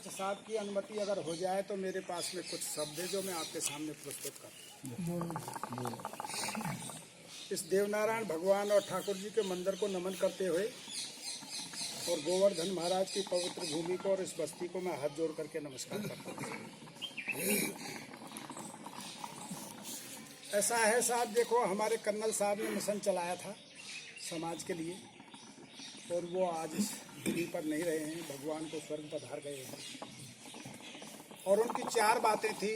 अध्यक्ष साहब की अनुमति अगर हो जाए तो मेरे पास में कुछ शब्द है जो मैं आपके सामने प्रस्तुत करता हूँ। इस देवनारायण भगवान और ठाकुर जी के मंदिर को नमन करते हुए और गोवर्धन महाराज की पवित्र भूमि को और इस बस्ती को मैं हाथ जोड़ करके नमस्कार करता हूँ। ऐसा है साहब, देखो हमारे कर्नल साहब ने मिशन चलाया था समाज के लिए और वो आज इस पृथ्वी पर नहीं रहे हैं, भगवान को स्वर्ग पधार गए हैं। और उनकी 4 बातें थी: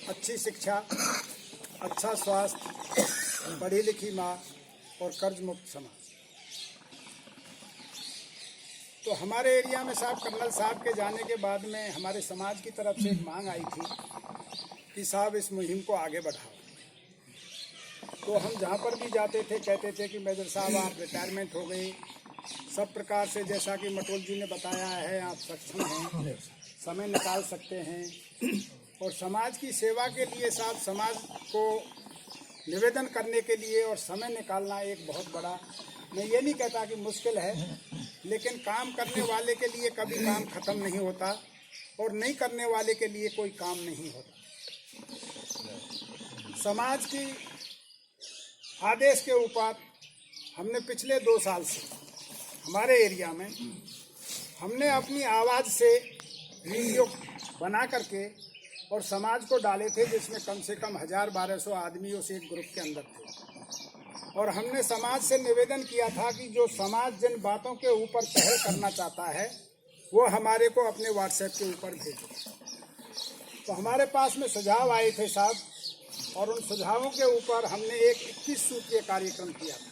अच्छी शिक्षा, अच्छा स्वास्थ्य, पढ़ी लिखी माँ और कर्ज मुक्त समाज। तो हमारे एरिया में साहब कर्नल साहब के जाने के बाद में हमारे समाज की तरफ से एक मांग आई थी कि साहब इस मुहिम को आगे बढ़ाओ। तो हम जहाँ पर भी जाते थे कहते थे कि मेजर साहब आप रिटायरमेंट हो गए, सब प्रकार से जैसा कि मटोल जी ने बताया है आप सक्षम हैं, समय निकाल सकते हैं और समाज की सेवा के लिए साहब समाज को निवेदन करने के लिए और समय निकालना एक बहुत बड़ा, मैं ये नहीं कहता कि मुश्किल है, लेकिन काम करने वाले के लिए कभी काम खत्म नहीं होता और नहीं करने वाले के लिए कोई काम नहीं होता। समाज की आदेश के ऊपर हमने पिछले 2 साल से हमारे एरिया में हमने अपनी आवाज़ से वीडियो बना करके और समाज को डाले थे, जिसमें कम से कम 1000-1200 आदमी उस एक ग्रुप के अंदर थे। और हमने समाज से निवेदन किया था कि जो समाज जिन बातों के ऊपर पहल करना चाहता है वो हमारे को अपने व्हाट्सएप के ऊपर भेजे। तो हमारे पास में सुझाव आए थे साहब और उन सुझावों के ऊपर हमने एक 21 सूत्रीय कार्यक्रम किया था।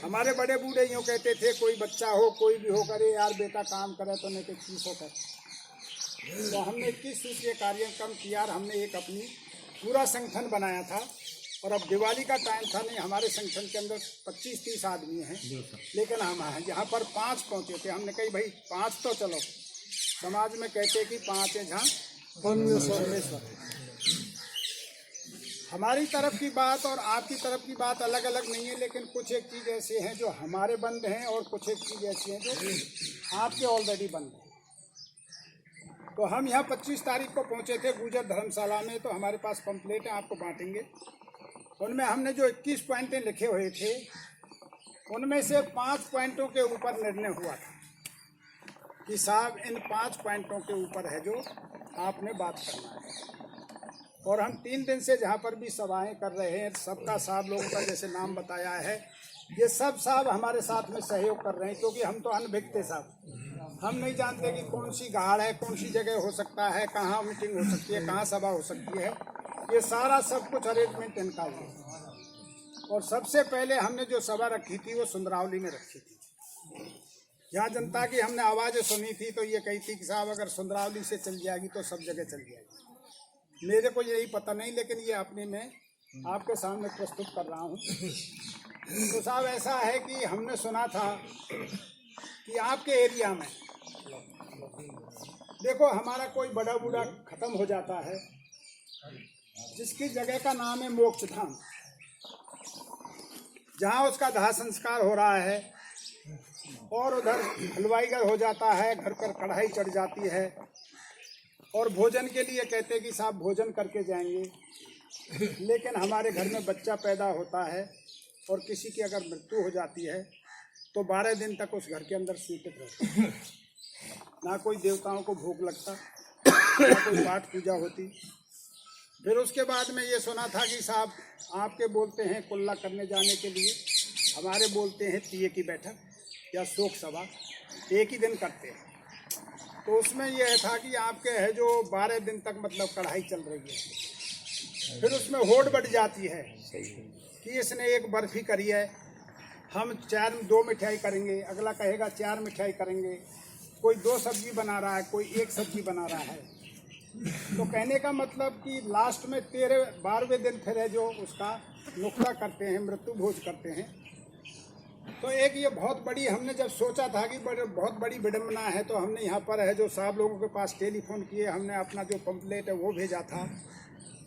हमारे बड़े बूढ़े यूँ कहते थे कोई बच्चा हो कोई भी हो करे यार बेटा काम करे तो नहीं तो चीज़ हो कर। तो हमने 21 सूत्रीय कार्यक्रम किया और हमने एक अपनी पूरा संगठन बनाया था। और अब दिवाली का टाइम था, नहीं हमारे संगठन के अंदर 25-30 आदमी हैं, लेकिन हम यहाँ पर 5 पहुँचे थे। हमने कही भाई 5 तो चलो, समाज में कहते कि 5 है जहाँ परमेश्वर। हमारी तरफ की बात और आपकी तरफ की बात अलग अलग नहीं है, लेकिन कुछ एक चीज़ ऐसी हैं जो हमारे बंद हैं और कुछ एक चीज़ ऐसी हैं जो आपके ऑलरेडी बंद हैं। तो हम यहाँ 25 तारीख को पहुँचे थे गुजर धर्मशाला में। तो हमारे पास पंपलेट है, आपको बांटेंगे। उनमें हमने जो 21 पॉइंटें लिखे हुए थे उनमें से 5 पॉइंटों के ऊपर निर्णय हुआ था कि साहब इन 5 पॉइंटों के ऊपर है जो आपने बात करना है। और हम 3 दिन से जहाँ पर भी सभाएं कर रहे हैं, सबका साहब लोगों का जैसे नाम बताया है, ये सब साहब हमारे साथ में सहयोग कर रहे हैं, क्योंकि हम तो अनभिज्ञ साहब, हम नहीं जानते कि कौन सी गाड़ है, कौन सी जगह हो सकता है, कहाँ मीटिंग हो सकती है, कहाँ सभा हो सकती है। ये सारा सब कुछ अरेंजमेंट इनका ही है। और सबसे पहले हमने जो सभा रखी थी वो सुंदरावली में रखी थी। यहाँ जनता की हमने आवाज़ें सुनी थी तो ये कही थी कि साहब अगर सुंदरावली से चल जाएगी तो सब जगह चल जाएगी। मेरे को यही पता नहीं, लेकिन ये अपनी मैं आपके सामने प्रस्तुत कर रहा हूँ। तो साहब ऐसा है कि हमने सुना था कि आपके एरिया में देखो हमारा कोई बड़ा बूढ़ा खत्म हो जाता है जिसकी जगह का नाम है मोक्ष धाम, जहाँ उसका दाह संस्कार हो रहा है और उधर हलवाई घर हो जाता है, घर पर कढ़ाई चढ़ जाती है और भोजन के लिए कहते हैं कि साहब भोजन करके जाएंगे। लेकिन हमारे घर में बच्चा पैदा होता है और किसी की अगर मृत्यु हो जाती है तो 12 दिन तक उस घर के अंदर स्वीकृत रहता है, ना कोई देवताओं को भोग लगता, ना कोई पाठ पूजा होती। फिर उसके बाद में ये सुना था कि साहब आपके बोलते हैं कुल्ला करने जाने के लिए, हमारे बोलते हैं तीये की बैठक या शोक सभा, एक ही दिन करते हैं। तो उसमें यह था कि आपके है जो 12 दिन तक मतलब कढ़ाई चल रही है। फिर उसमें होड़ बढ़ जाती है कि इसने एक बर्फी करी है, हम 2 मिठाई करेंगे, अगला कहेगा 4 मिठाई करेंगे, कोई 2 सब्जी बना रहा है, कोई 1 सब्जी बना रहा है। तो कहने का मतलब कि लास्ट में 12वें दिन फिर है जो उसका नुक्ता करते हैं, मृत्यु भोज करते हैं। तो एक ये बहुत बड़ी हमने जब सोचा था कि बहुत बड़ी विडम्बना है, तो हमने यहाँ पर है जो साहब लोगों के पास टेलीफोन किए, हमने अपना जो पंपलेट है वो भेजा था।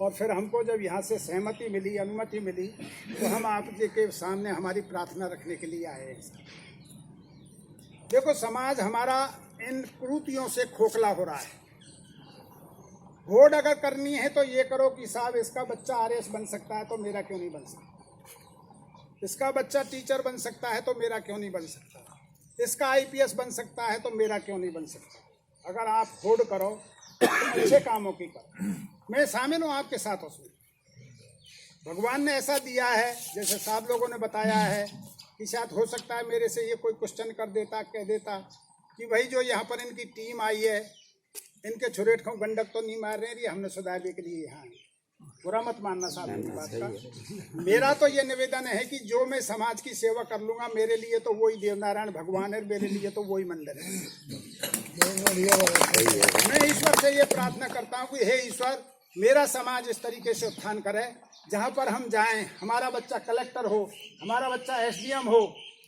और फिर हमको जब यहाँ से सहमति मिली, अनुमति मिली, तो हम आपके सामने हमारी प्रार्थना रखने के लिए आए हैं। देखो समाज हमारा इन कुरीतियों से खोखला हो रहा है। होड़ अगर करनी है तो ये करो कि साहब इसका बच्चा आरएएस बन सकता है तो मेरा क्यों नहीं बन सकता, इसका बच्चा टीचर बन सकता है तो मेरा क्यों नहीं बन सकता, इसका आईपीएस बन सकता है तो मेरा क्यों नहीं बन सकता। अगर आप होड़ करो अच्छे कामों की करो, मैं शामिल हूँ आपके साथ उसमें। भगवान ने ऐसा दिया है, जैसे साहब लोगों ने बताया है कि शायद हो सकता है मेरे से ये कोई क्वेश्चन कर देता, कह देता कि भाई जो यहाँ पर इनकी टीम आई है इनके छुरेट को गंडक तो नहीं मार रहे हैं, ये हमने सुधारने के लिए यहाँ बुरा मत मानना साहब मेरी बात का। मेरा तो ये निवेदन है कि जो मैं समाज की सेवा कर लूँगा मेरे लिए तो वही देवनारायण भगवान है, मेरे लिए तो वही मंदिर है। मैं ईश्वर से ये प्रार्थना करता हूँ कि हे ईश्वर मेरा समाज इस तरीके से उत्थान करे जहाँ पर हम जाएं हमारा बच्चा कलेक्टर हो, हमारा बच्चा एसडीएम हो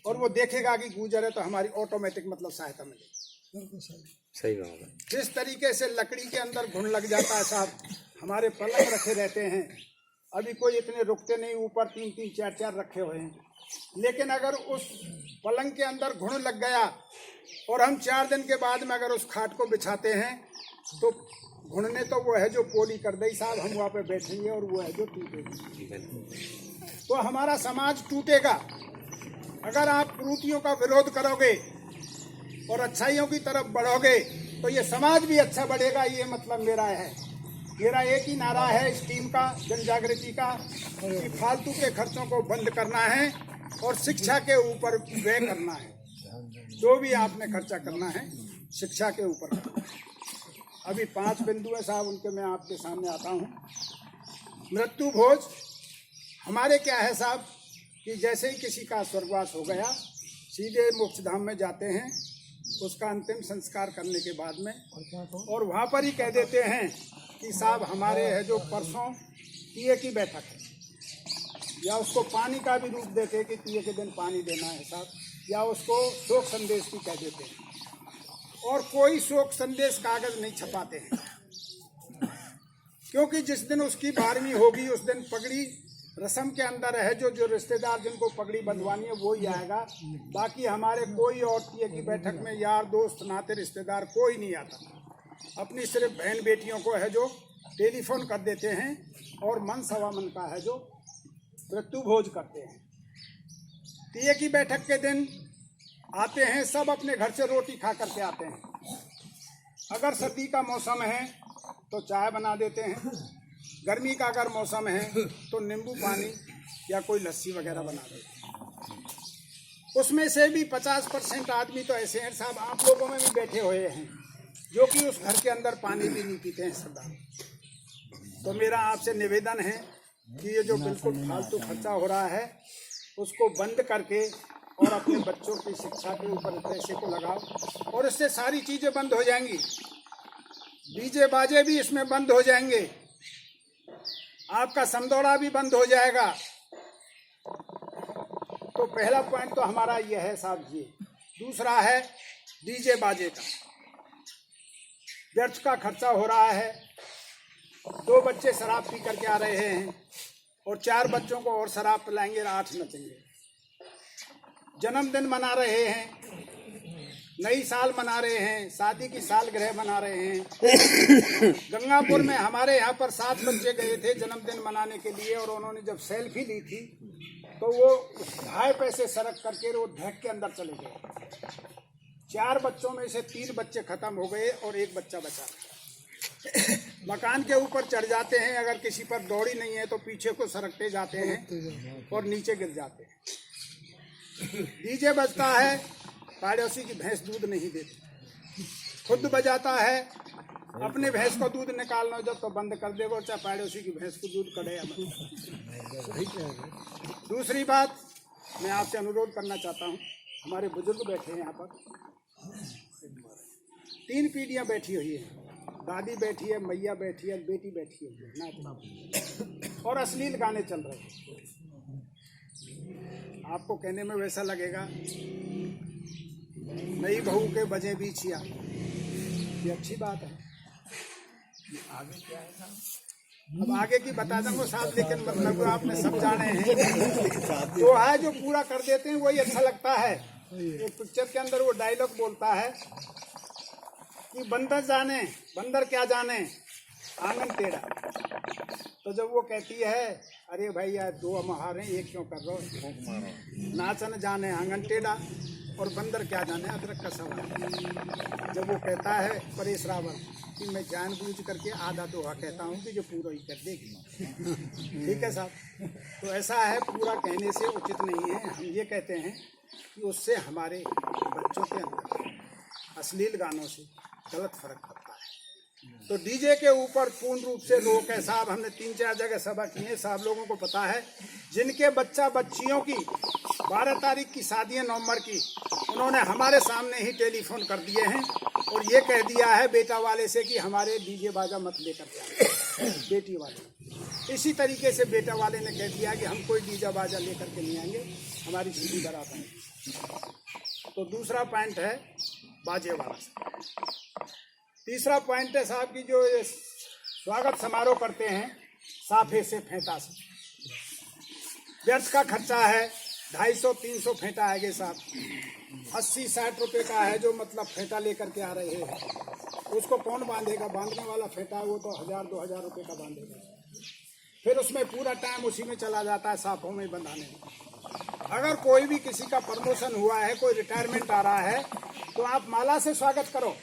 और वो देखेगा कि गुजर है तो हमारी ऑटोमेटिक मतलब सहायता मिलेगी। सही बात है। जिस तरीके से लकड़ी के अंदर घुन लग जाता है साहब, हमारे पलंग रखे रहते हैं, अभी कोई इतने रुकते नहीं, ऊपर 3-3 4-4 रखे हुए हैं, लेकिन अगर उस पलंग के अंदर घुन लग गया और हम 4 दिन के बाद में अगर उस खाट को बिछाते हैं तो घुनने तो वो है जो पोली कर दे साहब, हम वहाँ पे बैठेंगे और वो है जो टूटेगी। तो हमारा समाज टूटेगा। अगर आप कुरीतियों का विरोध करोगे और अच्छाइयों की तरफ बढ़ोगे तो ये समाज भी अच्छा बढ़ेगा, ये मतलब मेरा है। मेरा एक ही नारा है इस टीम का, जन जागृति का, कि फालतू के खर्चों को बंद करना है और शिक्षा के ऊपर व्यय करना है। जो भी आपने खर्चा करना है शिक्षा के ऊपर करना है। अभी 5 बिंदु है साहब, उनके मैं आपके सामने आता हूँ। मृत्यु भोज हमारे क्या है साहब कि जैसे ही किसी का स्वर्गवास हो गया सीधे मोक्षधाम में जाते हैं, उसका अंतिम संस्कार करने के बाद में, और वहाँ पर ही कह देते हैं कि साहब हमारे है जो परसों तीये की बैठक है, या उसको पानी का भी रूप देते कि तीये के दिन पानी देना है साहब, या उसको शोक संदेश भी कह देते हैं। और कोई शोक संदेश कागज नहीं छपाते हैं, क्योंकि जिस दिन उसकी 12वीं होगी उस दिन पगड़ी रस्म के अंदर है जो रिश्तेदार जिनको पगड़ी बंधवानी है वो ही आएगा। बाकी हमारे कोई और की बैठक में यार दोस्त नाते रिश्तेदार कोई नहीं आता। अपनी सिर्फ बहन बेटियों को है जो टेलीफोन कर देते हैं और मन सवा मन का है जो मृत्यु भोज करते हैं। तीये की बैठक के दिन आते हैं सब, अपने घर से रोटी खा करके आते हैं। अगर सर्दी का मौसम है तो चाय बना देते हैं, गर्मी का अगर मौसम है तो नींबू पानी या कोई लस्सी वगैरह बना देते हैं। उसमें से भी 50% आदमी तो ऐसे हैं साहब, आप लोगों में भी बैठे हुए हैं, जो कि उस घर के अंदर पानी भी नहीं पीते हैं सरदार। तो मेरा आपसे निवेदन है कि ये जो बिल्कुल फालतू खर्चा हो रहा है उसको बंद करके और अपने बच्चों की शिक्षा के ऊपर पैसे को लगाओ, और इससे सारी चीज़ें बंद हो जाएंगी। डीजे बाजे भी इसमें बंद हो जाएंगे, आपका समदौड़ा भी बंद हो जाएगा। तो पहला पॉइंट तो हमारा यह है साहब जी। दूसरा है डीजे बाजे का, व्यर्थ का खर्चा हो रहा है। 2 बच्चे शराब पी करके आ रहे हैं और 4 बच्चों को और शराब पिलाएंगे, 8 नचेंगे। जन्मदिन मना रहे हैं, नई साल मना रहे हैं, शादी की सालगिरह मना रहे हैं। गंगापुर में हमारे यहाँ पर 7 बच्चे गए थे जन्मदिन मनाने के लिए, और उन्होंने जब सेल्फी ली थी तो वो 2.5 पैसे सरक करके वो धक के अंदर चले गए। 4 बच्चों में से 3 बच्चे खत्म हो गए और 1 बच्चा बचा। मकान के ऊपर चढ़ जाते हैं, अगर किसी पर दौड़ी नहीं है तो पीछे को सरकते जाते हैं और नीचे गिर जाते हैं। डीजे बजता है, पड़ोसी की भैंस दूध नहीं देती, खुद बजाता है, अपने भैंस को दूध निकालना जब तो बंद कर देगा, चाहे पड़ोसी की भैंस को दूध कढ़े। दूसरी बात मैं आपसे अनुरोध करना चाहता हूँ, हमारे बुजुर्ग बैठे हैं यहाँ पर, 3 पीढ़ियाँ बैठी हुई हैं, दादी बैठी है, मैया बैठी है, बेटी बैठी है, और अश्लील गाने चल रहे हैं। आपको कहने में वैसा लगेगा नई बहू के बजे बीछिया, ये अच्छी बात है। आगे क्या है साहब? अब आगे की बता दूंगा साहब, लेकिन मतलब आपने सब जाने हैं। तो है जो पूरा कर देते हैं वही अच्छा लगता है। एक पिक्चर के अंदर वो डायलॉग बोलता है कि बंदर क्या जाने आंगन टेढ़ा। तो जब वो कहती है अरे भाई यार दो महारे एक क्यों कर रहे हो, नाचन जाने आंगन टेढ़ा और बंदर क्या जाने अदरक का सवाल। जब वो कहता है परेश रावल कि मैं जानबूझ करके आधा दोहा कहता हूँ कि जो पूरा ही कर देगी। ठीक है साहब, तो ऐसा है, पूरा कहने से उचित नहीं है। हम ये कहते हैं कि उससे हमारे बच्चों के अंदर अश्लील गानों से गलत फर्क पड़ता है। तो डीजे के ऊपर पूर्ण रूप से रोक है साहब। हमने 3-4 जगह सभा की है साहब, लोगों को पता है जिनके बच्चियों की 12 तारीख की शादी है नवंबर की, उन्होंने हमारे सामने ही टेलीफोन कर दिए हैं और ये कह दिया है बेटा वाले से कि हमारे डीजे बाजा मत लेकर के बेटी वाले। इसी तरीके से बेटा वाले ने कह दिया कि हम कोई डीजे बाजा लेकर के नहीं आएंगे, हमारी शादी बराबर है। तो दूसरा पॉइंट है बाजे वाला। तीसरा पॉइंट है साहब की जो ये स्वागत समारोह करते हैं साफे से फेंटा से, व्यर्थ का खर्चा है। 250-300 फेंटा आएंगे साहब, 80-60 रुपये का है जो मतलब फेंटा लेकर के आ रहे हैं। उसको कौन बांधेगा? बांधने वाला फेंटा वो तो 1000-2000 रुपये का बांधेगा। फिर उसमें पूरा टाइम उसी में चला जाता है साफों में बंधाने में। अगर कोई भी किसी का प्रमोशन हुआ है, कोई रिटायरमेंट आ रहा है, तो आप माला से स्वागत करो।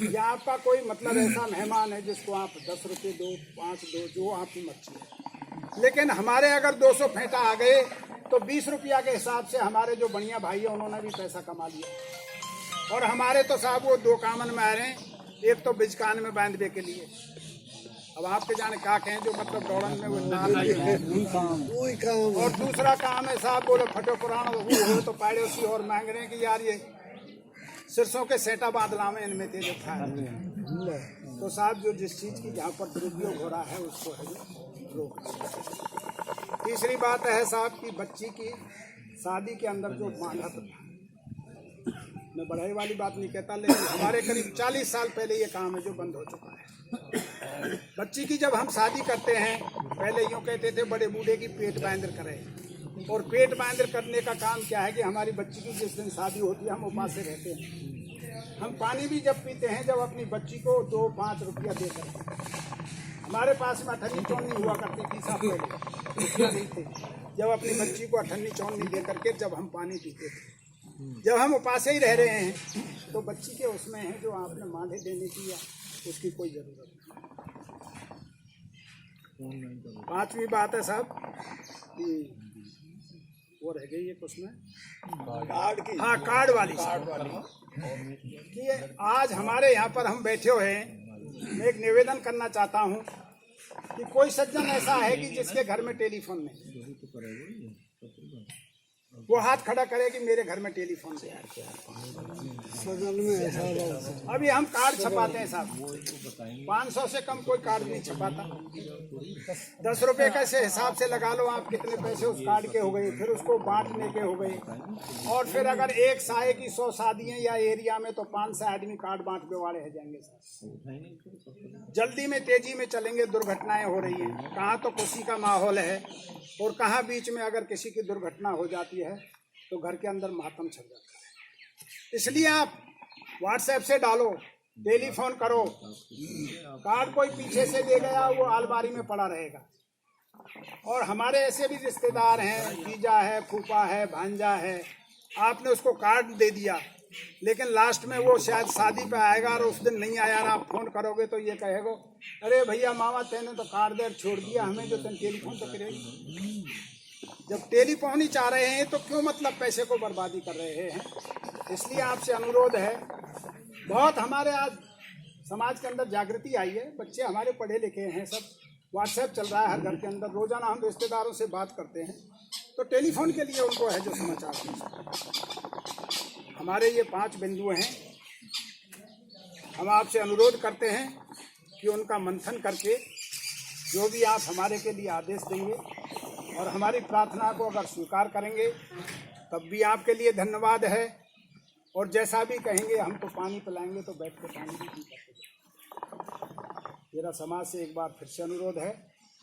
या आपका कोई मतलब ऐसा मेहमान है जिसको आप 10 रुपये दो, 5 दो, जो आपकी मर्जी है। लेकिन हमारे अगर 200 फेंटा आ गए तो 20 रुपया के हिसाब से हमारे जो बढ़िया भाई है उन्होंने भी पैसा कमा लिया। और हमारे तो साहब वो 2 कामन में आ रहे हैं, एक तो बिजकान में बांधने के लिए, अब आपके जाने क्या कहें, जो मतलब दौड़न में वो नाल है। और दूसरा काम है साहब बोले फटो पुराण हो तो पाड़े उसी और मांग रहे हैं कि यार ये सिरसों के सेटा बादला में इनमें तेज था। तो साहब जो जिस चीज़ की जहाँ पर दुरुपयोग हो रहा है उसको है जो रोक। तीसरी बात है साहब की बच्ची की शादी के अंदर जो मानहत था, मैं बढ़ाई वाली बात नहीं कहता, लेकिन हमारे करीब 40 साल पहले ये काम है जो बंद हो चुका है। बच्ची की जब हम शादी करते हैं पहले यूँ कहते थे बड़े बूढ़े की पेट बांध करें, और पेट बांध करने का काम क्या है कि हमारी बच्ची की जिस दिन शादी होती है हम उपास से रहते हैं। हम पानी भी जब पीते हैं जब अपनी बच्ची को 2-5 रुपया देकर। हमारे पास में अठन्नी चौन्नी हुआ करती थी साहब पहले, नहीं थे। जब अपनी बच्ची को अठन्नी चौन्नी दे करके जब हम पानी पीते थे, जब हम उपास ही रह रहे हैं तो बच्ची के उसमें है जो आपने मांझे देने की या उसकी कोई जरूरत नहीं। 5वीं बात है साहब कि वो रह गई है कुछ में कार्ड की, हाँ कार्ड वाली कि आज हमारे यहाँ पर हम बैठे हुए हैं। मैं एक निवेदन करना चाहता हूँ कि कोई सज्जन ऐसा है कि जिसके घर में टेलीफोन नहीं, वो हाथ खड़ा करे कि मेरे घर में टेलीफोन से। अभी हम कार्ड छपाते हैं साहब, 500 से कम कोई कार्ड नहीं छपाता। 10 रुपए का से हिसाब से लगा लो आप कितने पैसे उस कार्ड के हो गए, फिर उसको बांटने के हो गए। और फिर अगर एक साए की 100 शादियां या एरिया में तो 500 आदमी कार्ड बांटने वाले हैं जाएंगे साहब। जल्दी में तेजी में चलेंगे, दुर्घटनाएं हो रही हैं, कहाँ तो खुशी का माहौल है और कहाँ बीच में अगर किसी की दुर्घटना हो जाती है तो घर के अंदर मातम छा जाता है। इसलिए आप व्हाट्सएप से डालो, टेलीफोन करो, कार्ड कोई पीछे से दे गया वो अलमारी में पड़ा रहेगा। और हमारे ऐसे भी रिश्तेदार हैं, जीजा है, फूफा है, भांजा है, आपने उसको कार्ड दे दिया लेकिन लास्ट में वो शायद शादी पे आएगा और उस दिन नहीं आया, आप फोन करोगे तो ये कहेगा अरे भैया मामा तेने तो कार्ड दे छोड़ दिया, हमें जो तेन टेलीफोन तो करेगी। जब टेलीफोन ही चाह रहे हैं तो क्यों मतलब पैसे को बर्बादी कर रहे हैं। इसलिए आपसे अनुरोध है, बहुत हमारे आज समाज के अंदर जागृति आई है, बच्चे हमारे पढ़े लिखे हैं, सब व्हाट्सएप चल रहा है हर घर के अंदर, रोजाना हम रिश्तेदारों से बात करते हैं तो टेलीफोन के लिए उनको है जो समाचार। हमारे ये 5 बिंदु हैं, हम आपसे अनुरोध करते हैं कि उनका मंथन करके जो भी आप हमारे के लिए आदेश देंगे और हमारी प्रार्थना को अगर स्वीकार करेंगे तब भी आपके लिए धन्यवाद है, और जैसा भी कहेंगे हम तो पानी पिलाएंगे तो बैठ के पानी भी पी सकते। मेरा समाज से एक बार फिर से अनुरोध है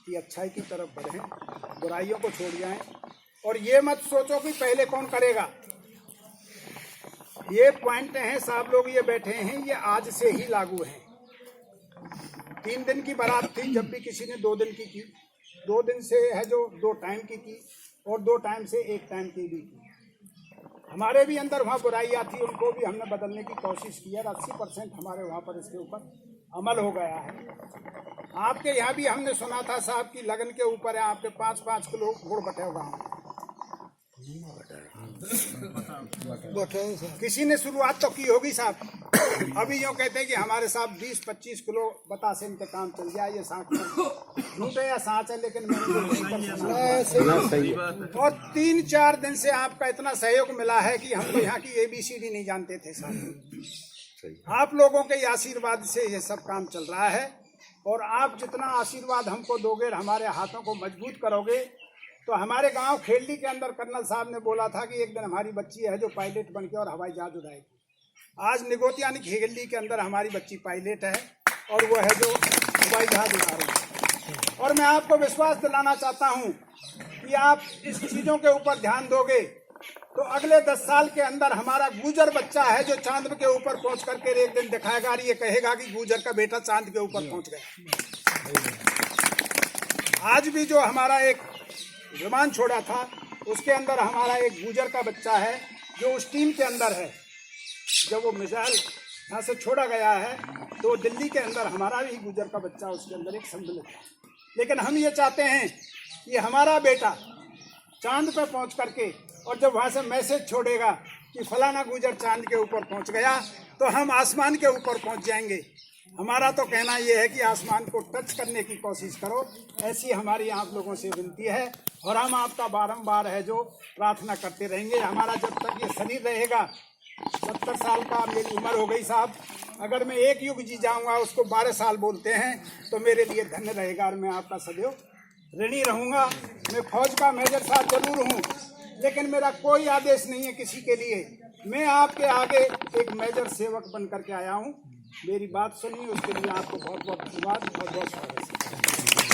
कि अच्छाई की तरफ बढ़ें, बुराइयों को छोड़ जाएं, और ये मत सोचो कि पहले कौन करेगा, ये पॉइंट हैं साहब, लोग ये बैठे हैं, ये आज से ही लागू हैं। 3 दिन की बारात थी, जब भी किसी ने 2 दिन की 2 दिन से है जो 2 टाइम की और 2 टाइम से 1 टाइम की भी की। हमारे भी अंदर वहाँ बुराइयाँ थी, उनको भी हमने बदलने की कोशिश की है। 80% हमारे वहाँ पर इसके ऊपर अमल हो गया है। आपके यहाँ भी हमने सुना था साहब की लगन के ऊपर है आपके 5-5 किलो गुड़ बटे गाँव। किसी ने शुरुआत तो की होगी साहब। अभी यूँ कहते हैं कि हमारे साहब 20-25 किलो बता से इनका काम चल गया। ये सांच झूठे या सांच है, लेकिन और 3-4 दिन से आपका इतना सहयोग मिला है कि हम तो यहाँ की ABCD नहीं जानते थे साहब। आप लोगों के आशीर्वाद से ये सब काम चल रहा है, और आप जितना आशीर्वाद हमको दोगे, हमारे हाथों को मजबूत करोगे, तो हमारे गांव खेलडी के अंदर कर्नल साहब ने बोला था कि एक दिन हमारी बच्ची है जो पायलट बन के और हवाई जहाज उड़ाएगी। आज निगोती यानी खेलडी के अंदर हमारी बच्ची पायलट है और वो है जो हवाई जहाज उड़ा रही है। और मैं आपको विश्वास दिलाना चाहता हूँ कि आप इस चीज़ों के ऊपर ध्यान दोगे तो अगले 10 साल के अंदर हमारा गुजर बच्चा है जो चांद के ऊपर पहुँच करके एक दिन दिखाएगा और ये कहेगा कि गुजर का बेटा चांद के ऊपर पहुँच गया। आज भी जो हमारा एक विमान छोड़ा था, उसके अंदर हमारा एक गुजर का बच्चा है जो उस टीम के अंदर है। जब वो मिसाइल यहाँ से छोड़ा गया है तो दिल्ली के अंदर हमारा भी गुजर का बच्चा उसके अंदर एक सम्मिलित है। लेकिन हम ये चाहते हैं कि हमारा बेटा चांद पर पहुँच करके, और जब वहाँ से मैसेज छोड़ेगा कि फलाना गुजर चांद के ऊपर पहुँच गया, तो हम आसमान के ऊपर पहुँच जाएंगे। हमारा तो कहना यह है कि आसमान को टच करने की कोशिश करो, ऐसी हमारी आप लोगों से विनती है। और हम आपका बारंबार है जो प्रार्थना करते रहेंगे। हमारा जब तक ये शरीर रहेगा, 70 साल का मेरी उम्र हो गई साहब, अगर मैं एक युग जी जाऊंगा, उसको 12 साल बोलते हैं, तो मेरे लिए धन्य रहेगा और मैं आपका सदैव ऋणी रहूँगा। मैं फौज का मेजर साहब जरूर हूँ, लेकिन मेरा कोई आदेश नहीं है किसी के लिए। मैं आपके आगे एक मेजर सेवक बन करके आया हूँ। मेरी बात सुनिए, उसके लिए आपको बहुत बहुत धन्यवाद और बहुत स्वागत है।